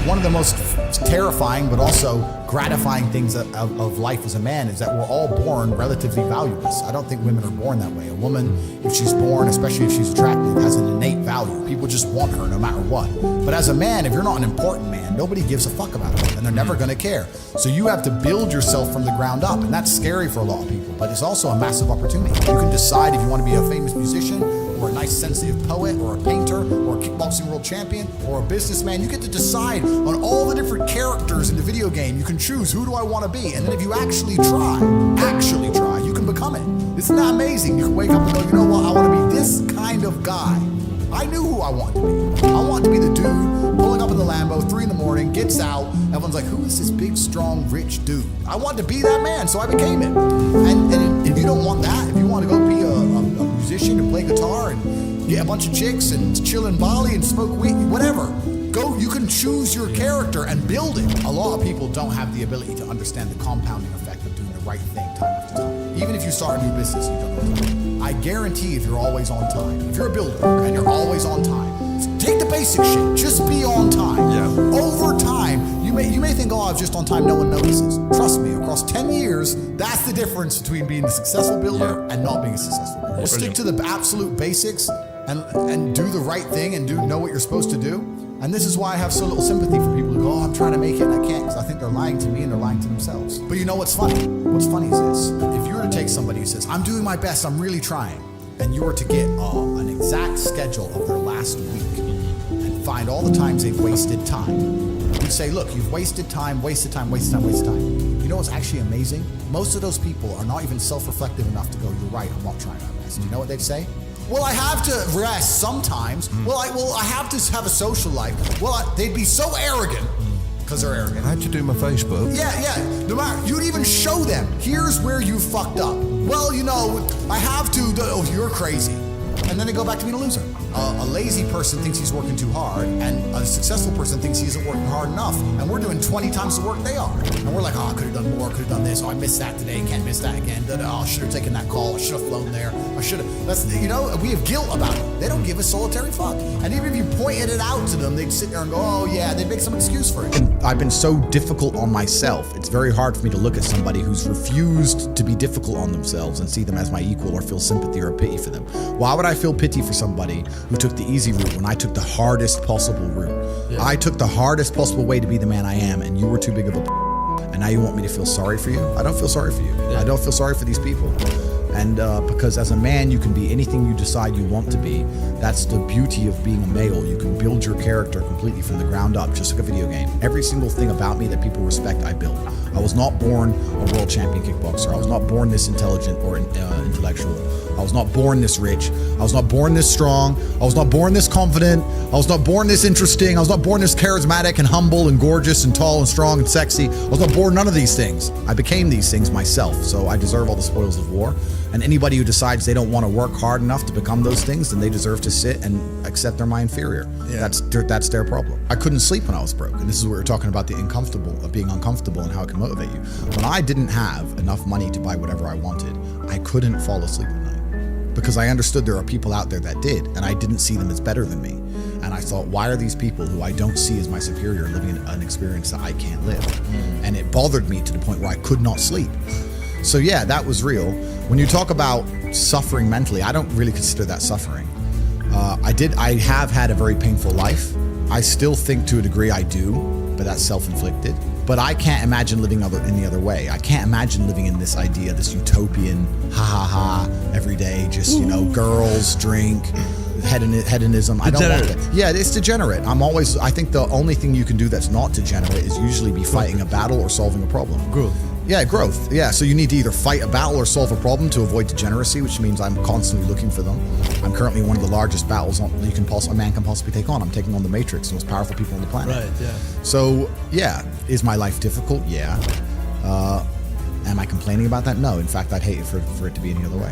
one of the most terrifying but also gratifying things of life as a man is that we're all born relatively valueless. I don't think women are born that way. A woman, if she's born, especially if she's attractive, has an innate value. People just want her no matter what. But as a man, if you're not an important man, nobody gives a fuck about you, and they're never gonna care. So you have to build yourself from the ground up, and that's scary for a lot of people, but it's also a massive opportunity. You can decide if you want to be a famous musician, or a nice sensitive poet, or a painter, or a kickboxing world champion, or a businessman. You get to decide on all the different characters in the video game. You can choose, who do I want to be? And then if you actually try, you can become it. Isn't that amazing? You can wake up and go, you know what, I want to be this kind of guy. I knew who I wanted to be. I want to be the dude pulling up in the Lambo, 3 in the morning, gets out, everyone's like, who is this big, strong, rich dude? I wanted to be that man, so I became it. And if you don't want that, if you want to go be a musician and play guitar and get a bunch of chicks and chill in Bali and smoke weed, whatever, go, you can choose your character and build it. A lot of people don't have the ability to understand the compounding effect of doing the right thing time after time. Even if you start a new business, you don't know what to do. I guarantee if you're always on time, if you're a builder and you're always on time, take the basic shit, just be on time. Yeah. Over time, you may think, oh, I was just on time, no one notices. Trust me, across 10 years, that's the difference between being a successful builder and not being a successful builder. Just stick to the absolute basics and do the right thing and know what you're supposed to do. And this is why I have so little sympathy for people who go, oh, I'm trying to make it and I can't, because I think they're lying to me and they're lying to themselves. But you know what's funny? What's funny is this. If you were to take somebody who says, I'm doing my best, I'm really trying, and you were to get an exact schedule of their last week and find all the times they've wasted time, you'd say, look, you've wasted time, wasted time, wasted time, wasted time. You know what's actually amazing? Most of those people are not even self-reflective enough to go, you're right, I'm not trying my best. You know what they'd say? Well, I have to rest sometimes. Well, I have to have a social life. Well, they'd be so arrogant because they're arrogant. I had to do my Facebook. Yeah. No matter, you'd even show them, here's where you fucked up. Well, you know, I have to, oh, you're crazy. And then they go back to being a loser. A lazy person thinks he's working too hard, and a successful person thinks he isn't working hard enough. And we're doing 20 times the work they are. And we're like, oh, I could have done more, could have done this. Oh, I missed that today, can't miss that again. Oh, I should have taken that call, I should have flown there. I should have, that's, you know, we have guilt about it. They don't give a solitary fuck. And even if you pointed it out to them, they'd sit there and go, oh yeah, they'd make some excuse for it. And I've been so difficult on myself. It's very hard for me to look at somebody who's refused to be difficult on themselves and see them as my equal or feel sympathy or pity for them. Why would I feel pity for somebody who took the easy route when I took the hardest possible route? Yeah. I took the hardest possible way to be the man I am, and you were too big of a and now you want me to feel sorry for you? I don't feel sorry for you. Yeah. I don't feel sorry for these people. And because as a man, you can be anything you decide you want to be. That's the beauty of being a male. You can build your character completely from the ground up, just like a video game. Every single thing about me that people respect, I built. I was not born a world champion kickboxer. I was not born this intelligent or intellectual. I was not born this rich. I was not born this strong. I was not born this confident. I was not born this interesting. I was not born this charismatic and humble and gorgeous and tall and strong and sexy. I was not born none of these things. I became these things myself, so I deserve all the spoils of war. And anybody who decides they don't want to work hard enough to become those things, then they deserve to sit and accept they're my inferior. Yeah. That's their problem. I couldn't sleep when I was broke, and this is where we're talking about the being uncomfortable and how it can motivate you. When I didn't have enough money to buy whatever I wanted, I couldn't fall asleep at night because I understood there are people out there that did, and I didn't see them as better than me. And I thought, why are these people who I don't see as my superior living an experience that I can't live? And it bothered me to the point where I could not sleep. So yeah, that was real. When you talk about suffering mentally, I don't really consider that suffering. I have had a very painful life. I still think to a degree I do, but that's self-inflicted. But I can't imagine living any other way. I can't imagine living in this idea, this utopian, every day, just, you know, girls, drink, hedonism. I don't want that. Yeah, it's degenerate. I think the only thing you can do that's not degenerate is usually be fighting a battle or solving a problem. Growth. Yeah, growth. Yeah, so you need to either fight a battle or solve a problem to avoid degeneracy, which means I'm constantly looking for them. I'm currently in one of the largest battles a man can possibly take on. I'm taking on the Matrix, the most powerful people on the planet. Right, yeah. So, yeah, is my life difficult? Yeah. Am I complaining about that? No. In fact, I'd hate it for it to be any other way.